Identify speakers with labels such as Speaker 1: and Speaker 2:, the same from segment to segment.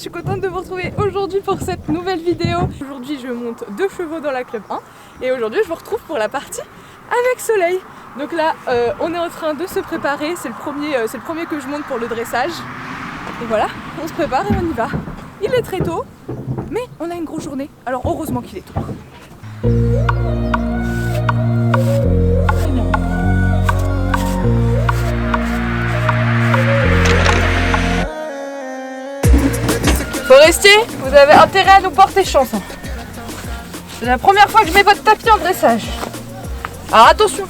Speaker 1: suis contente de vous retrouver aujourd'hui pour cette nouvelle vidéo. Aujourd'hui je monte 2 chevaux dans la club 1 et aujourd'hui je vous retrouve pour la partie avec Soleil. Donc là on est en train de se préparer, c'est le premier que je monte pour le dressage. Et voilà, on se prépare et on y va. Il est très tôt, mais on a une grosse journée, alors heureusement qu'il est tôt. Forestier, vous avez intérêt à nous porter chance. C'est la première fois que je mets votre tapis en dressage. Alors attention,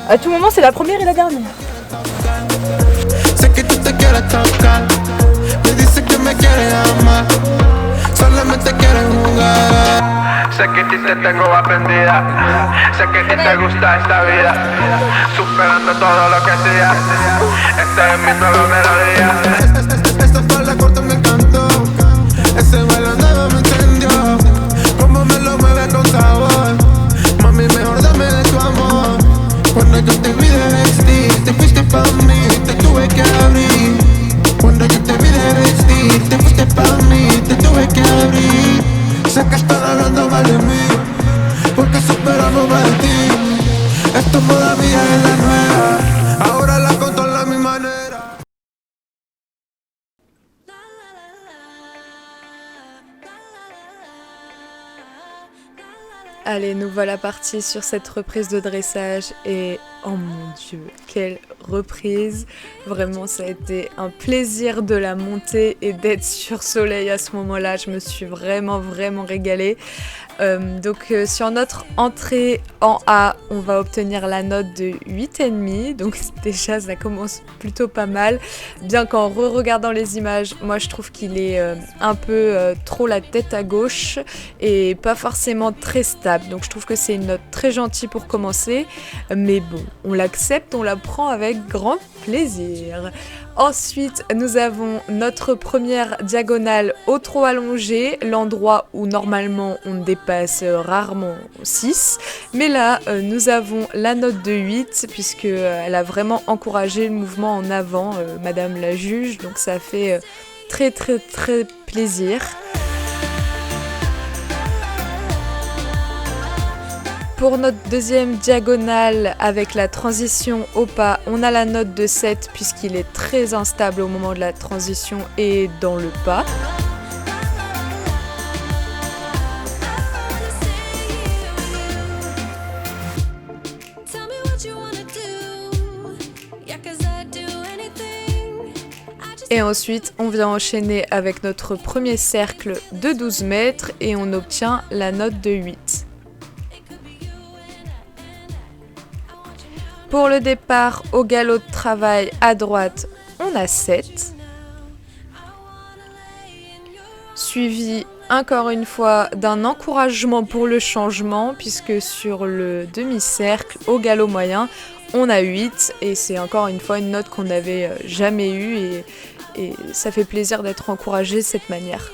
Speaker 1: à tout moment c'est la première et la dernière.
Speaker 2: Sé que a ti te tengo aprendida, sé que a ti te gusta esta vida, superando todo lo que hacía, esta es mi nueva melodía. Esta falda corta me encantó, ese baile nuevo me encendió, como me lo mueve con sabor, mami mejor dame de tu amor. Cuando yo te vi de vestir, te fuiste pa' mí, te tuve que abrir. Cuando yo te vi de vestir, te fuiste pa' mí, te tuve que abrir. Sé que están hablando mal de mí, porque superamos más de ti. Esto todavía es la nueva, ahora la controlo a mi manera.
Speaker 1: Allez, nous voilà partis sur cette reprise de dressage et oh mon dieu, quelle reprise! Vraiment, ça a été un plaisir de la monter et d'être sur Soleil à ce moment-là. Je me suis vraiment régalée. Sur notre entrée en A, on va obtenir la note de 8,5. Donc déjà, ça commence plutôt pas mal. Bien qu'en re-regardant les images, moi je trouve qu'il est un peu trop la tête à gauche et pas forcément très stable. Donc je trouve que c'est une note très gentille pour commencer. Mais bon, on l'accepte, on la prend avec grand plaisir. Ensuite, nous avons notre première diagonale au trot allongé, l'endroit où normalement on dépasse rarement 6. Mais là, nous avons la note de 8 puisqu'elle a vraiment encouragé le mouvement en avant, Madame la juge. Donc ça fait très plaisir. Pour notre deuxième diagonale avec la transition au pas, on a la note de 7 puisqu'il est très instable au moment de la transition et dans le pas. Et ensuite, on vient enchaîner avec notre premier cercle de 12 mètres et on obtient la note de 8. Pour le départ au galop de travail à droite, on a 7. Suivi encore une fois d'un encouragement pour le changement, puisque sur le demi-cercle au galop moyen, on a 8. Et c'est encore une fois une note qu'on n'avait jamais eue et ça fait plaisir d'être encouragé de cette manière.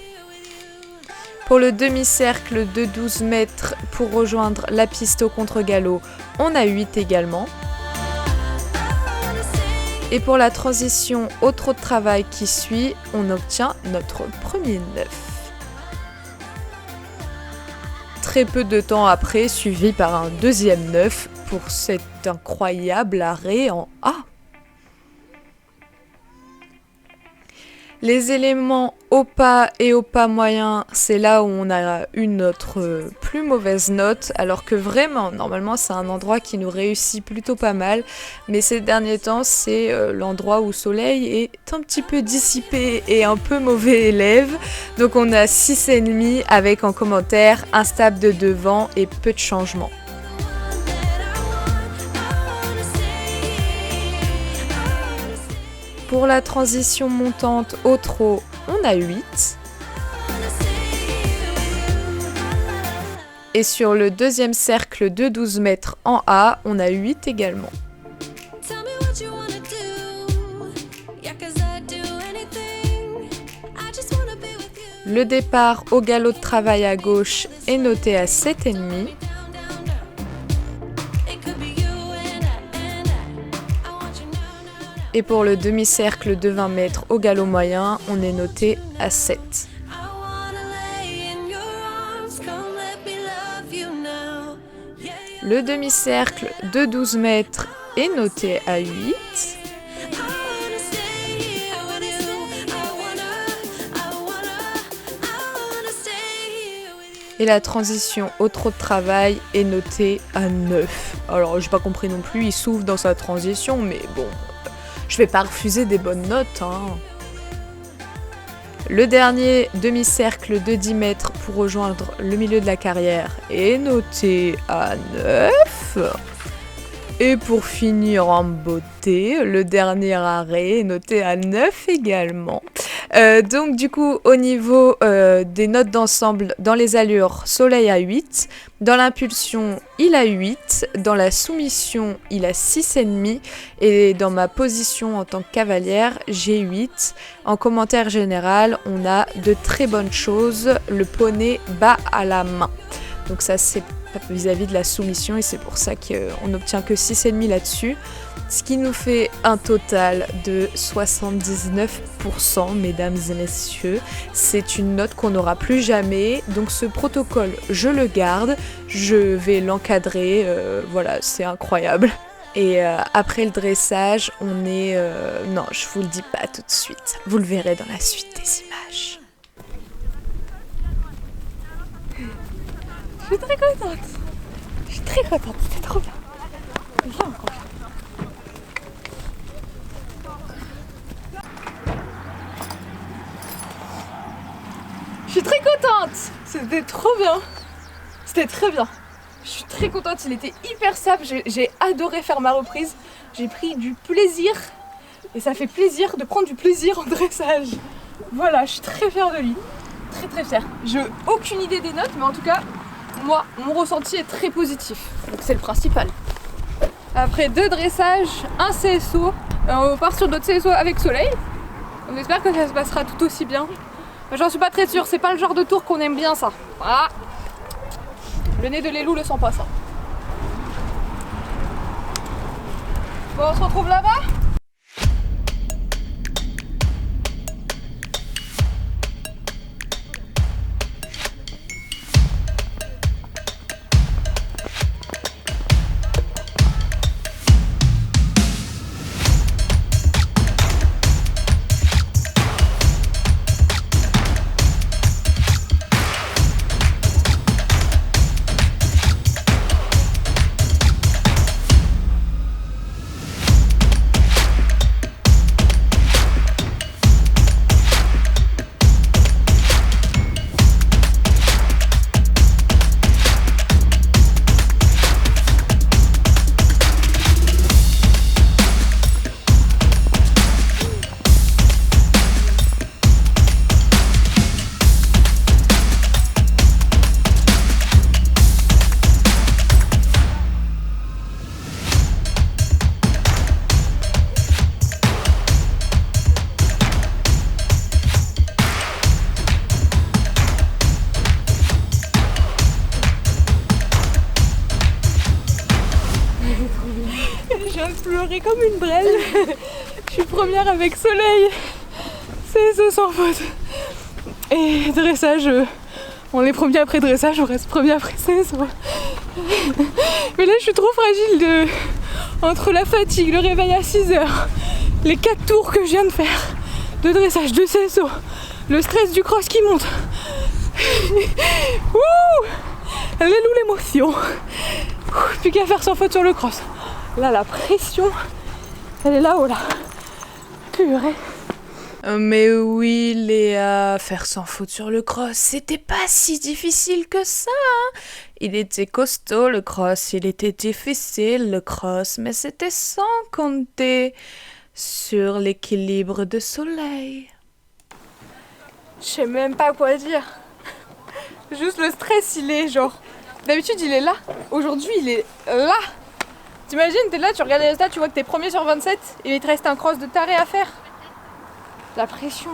Speaker 1: Pour le demi-cercle de 12 mètres pour rejoindre la piste au contre-galop, on a 8 également. Et pour la transition au trot de travail qui suit, on obtient notre premier 9. Très peu de temps après, suivi par un deuxième 9 pour cet incroyable arrêt en A. Les éléments au pas et au pas moyen, c'est là où on a eu notre plus mauvaise note, alors que vraiment, normalement, c'est un endroit qui nous réussit plutôt pas mal. Mais ces derniers temps, c'est l'endroit où Soleil est un petit peu dissipé et un peu mauvais élève. Donc on a 6,5 avec en commentaire instable de devant et peu de changements. Pour la transition montante au trot, on a 8. Et sur le deuxième cercle de 12 mètres en A, on a 8 également. Le départ au galop de travail à gauche est noté à 7,5. Et pour le demi-cercle de 20 mètres au galop moyen, on est noté à 7. Le demi-cercle de 12 mètres est noté à 8. Et la transition au trot de travail est notée à 9. Alors j'ai pas compris non plus, il souffle dans sa transition, mais bon, je vais pas refuser des bonnes notes, hein. Le dernier demi-cercle de 10 mètres pour rejoindre le milieu de la carrière est noté à 9. Et pour finir en beauté, le dernier arrêt est noté à 9 également. Donc du coup, au niveau des notes d'ensemble, dans les allures, Soleil a 8. Dans l'impulsion, il a 8. Dans la soumission, il a 6,5. Et dans ma position en tant que cavalière, j'ai 8. En commentaire général, on a de très bonnes choses. Le poney bat à la main. Donc ça, c'est vis-à-vis de la soumission et c'est pour ça qu'on n'obtient que 6,5 là-dessus. Ce qui nous fait un total de 79%, mesdames et messieurs. C'est une note qu'on n'aura plus jamais. Donc ce protocole, je le garde. Je vais l'encadrer. Voilà, c'est incroyable. Et après le dressage, on est... Non, je vous le dis pas tout de suite. Vous le verrez dans la suite des images.
Speaker 3: Je suis très contente. Je suis très contente, c'était trop bien. Viens encore. Je suis très contente. C'était trop bien. C'était très bien. Je suis très contente, il était hyper simple. J'ai adoré faire ma reprise. J'ai pris du plaisir. Et ça fait plaisir de prendre du plaisir en dressage. Voilà, je suis très fière de lui. Très très fière. J'ai aucune idée des notes, mais en tout cas... Moi, mon ressenti est très positif, donc c'est le principal. Après 2 dressages, un CSO, on part sur notre CSO avec Soleil. On espère que ça se passera tout aussi bien. Mais j'en suis pas très sûre, c'est pas le genre de tour qu'on aime bien ça. Voilà. Le nez de Lélou le sent pas ça. Bon, on se retrouve là-bas ? Pleurer comme une brêle. Je suis première avec Soleil. C'est sans faute. Et dressage, on est premier après dressage, on reste premier après CSO. Mais là je suis trop fragile entre la fatigue, le réveil à 6h, les 4 tours que je viens de faire de dressage, de CSO, le stress du cross qui monte. Ouh, elle est où l'émotion? Plus qu'à faire sans faute sur le cross. Là, la pression, elle est là-haut, là. Purée.
Speaker 1: Mais oui, Léa, faire sans faute sur le cross, c'était pas si difficile que ça, hein. Il était costaud, le cross, il était difficile, le cross, mais c'était sans compter sur l'équilibre de Soleil.
Speaker 3: Je sais même pas quoi dire. Juste le stress, il est genre... D'habitude, il est là. Aujourd'hui, il est là. T'imagines, t'es là, tu regardes les résultats, tu vois que t'es premier sur 27 et il te reste un cross de taré à faire. La pression.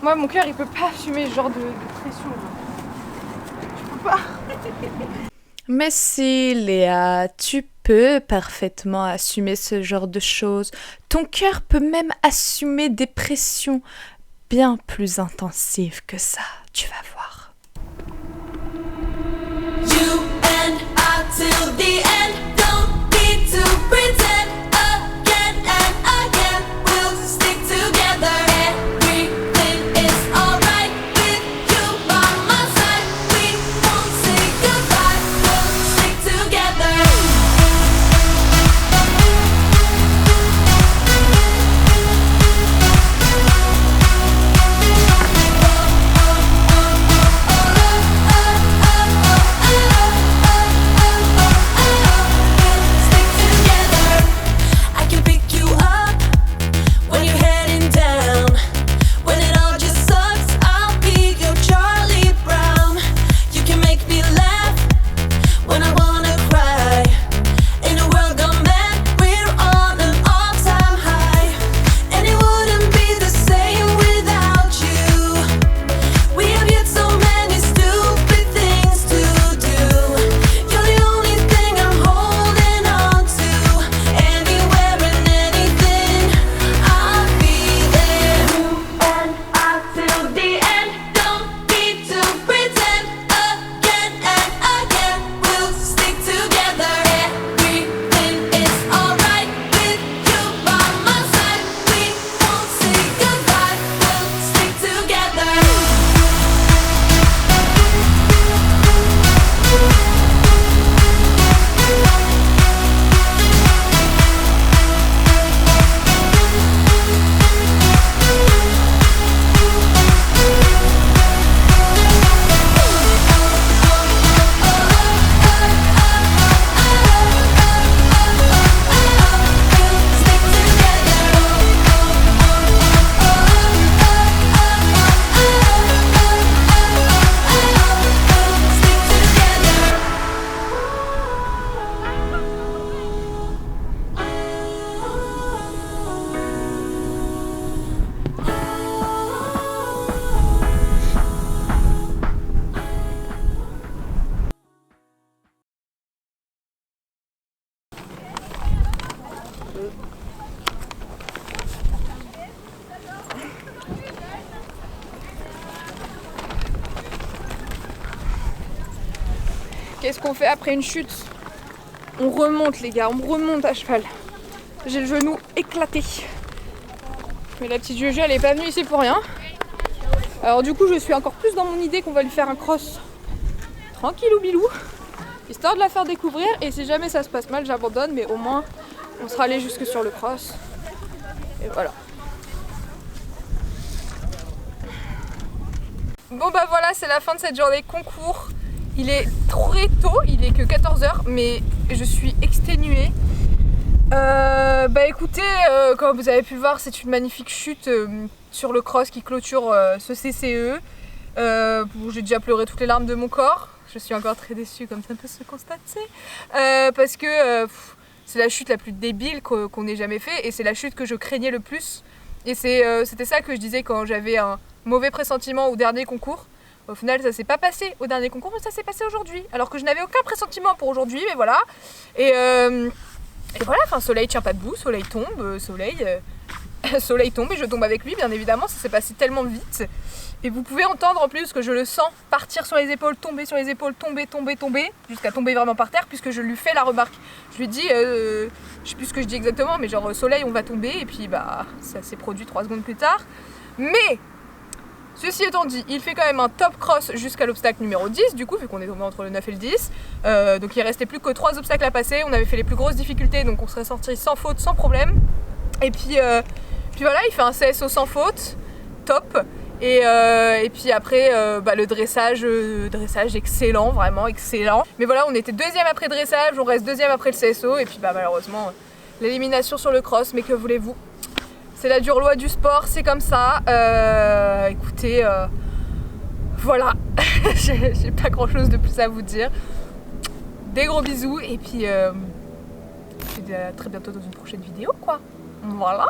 Speaker 3: Moi, mon cœur, il peut pas assumer ce genre de pression. Je peux pas.
Speaker 1: Mais si, Léa, tu peux. peut parfaitement assumer ce genre de choses. Ton cœur peut même assumer des pressions bien plus intensives que ça, tu vas voir.
Speaker 4: You and I till the end, don't need to pretend again and again, we'll stick together. Everything is alright with you by my side, we won't say goodbye, we'll stick together.
Speaker 3: Qu'est-ce qu'on fait après une chute? On remonte les gars, on remonte à cheval. J'ai le genou éclaté. Mais la petite Juju elle est pas venue ici pour rien. Alors du coup je suis encore plus dans mon idée qu'on va lui faire un cross tranquillou bilou, histoire de la faire découvrir, et si jamais ça se passe mal j'abandonne, mais au moins on sera allé jusque sur le cross. Et voilà. Bon bah voilà, c'est la fin de cette journée concours. Il est très tôt, il est que 14h, mais je suis exténuée. Bah écoutez, comme vous avez pu le voir, c'est une magnifique chute sur le cross qui clôture ce CCE. J'ai déjà pleuré toutes les larmes de mon corps. Je suis encore très déçue, comme ça peut se constater. Parce que c'est la chute la plus débile qu'on ait jamais fait, et c'est la chute que je craignais le plus. Et c'était ça que je disais quand j'avais un mauvais pressentiment au dernier concours. Au final, ça s'est pas passé au dernier concours, mais ça s'est passé aujourd'hui. Alors que je n'avais aucun pressentiment pour aujourd'hui, mais voilà. Et voilà, enfin, soleil tient pas debout, soleil tombe, soleil tombe et je tombe avec lui, bien évidemment. Ça s'est passé tellement vite. Et vous pouvez entendre en plus que je le sens partir sur les épaules, tomber sur les épaules, tomber, jusqu'à tomber vraiment par terre, puisque je lui fais la remarque. Je lui dis, je sais plus ce que je dis exactement, mais genre soleil, on va tomber, et puis bah ça s'est produit 3 secondes plus tard. Mais ceci étant dit, il fait quand même un top cross jusqu'à l'obstacle numéro 10, du coup, vu qu'on est tombé entre le 9 et le 10. Donc il restait plus que 3 obstacles à passer, on avait fait les plus grosses difficultés, donc on serait sorti sans faute, sans problème. Et puis voilà, il fait un CSO sans faute, top. Et puis après, le dressage excellent, vraiment excellent. Mais voilà, on était deuxième après dressage, on reste deuxième après le CSO, et puis malheureusement, l'élimination sur le cross, mais que voulez-vous? C'est la dure loi du sport, c'est comme ça. Écoutez, voilà, j'ai pas grand chose de plus à vous dire. Des gros bisous, et puis à très bientôt dans une prochaine vidéo, quoi. Voilà.